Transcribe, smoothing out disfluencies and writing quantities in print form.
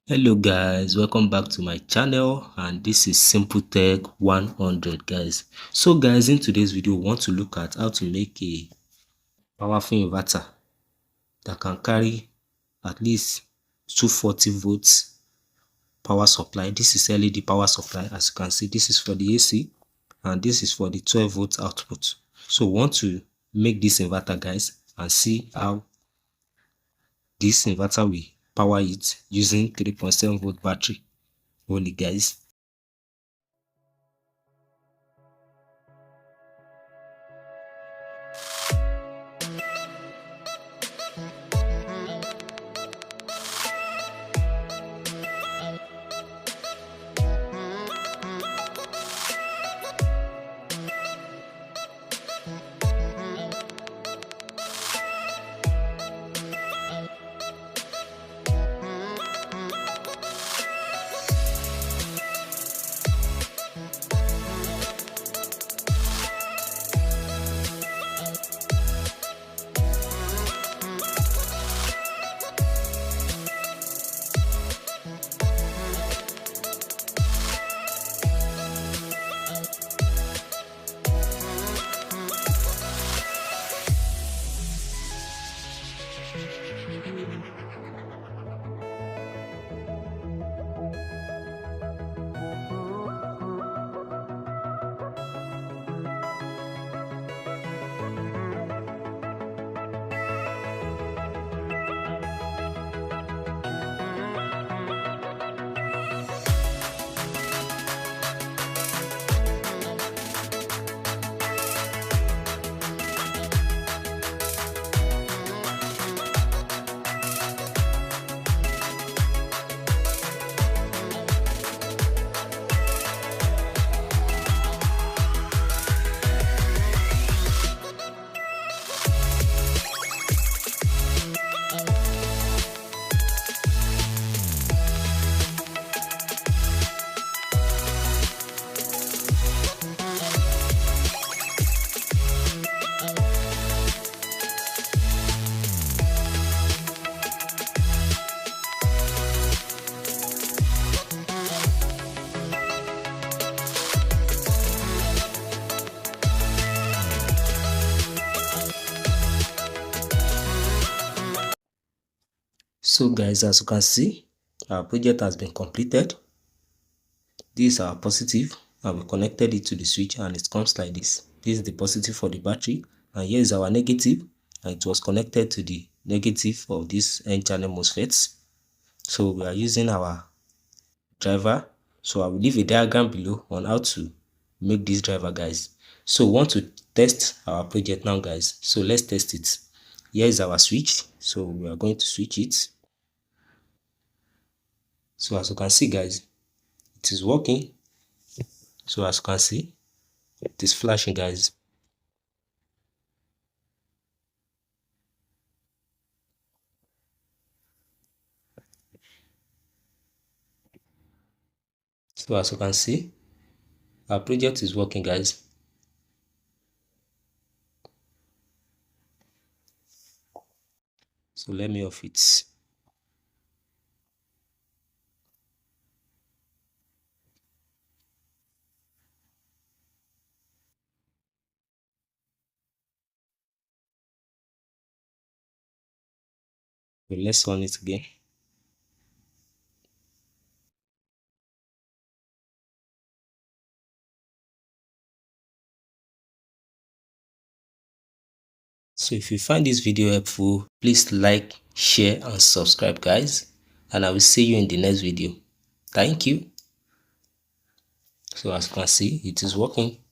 Hello guys, welcome back to my channel, and this is Simple Tech 100 guys. So guys, in today's video we want to look at how to make a powerful inverter that can carry at least 240 volts power supply. This is LED power supply. As you can see, this is for the AC and this is for the 12 volt output. So we want to make this inverter guys and see how this inverter will power it using 3.7 volt battery only guys. So guys, as you can see, our project has been completed. This is our positive and we connected it to the switch and it comes like this. This is the positive for the battery and here is our negative, and it was connected to the negative of this N channel MOSFETs. So we are using our driver. So I will leave a diagram below on how to make this driver guys. So we want to test our project now guys. So let's test it. Here is our switch. So we are going to switch it. So as you can see guys, it is working. So as you can see, it is flashing guys. So as you can see, our project is working guys. So let me off it. So let's on it again. So if you find this video helpful, please like, share and subscribe guys, and I will see you in the next video. Thank you. So as you can see, it is working.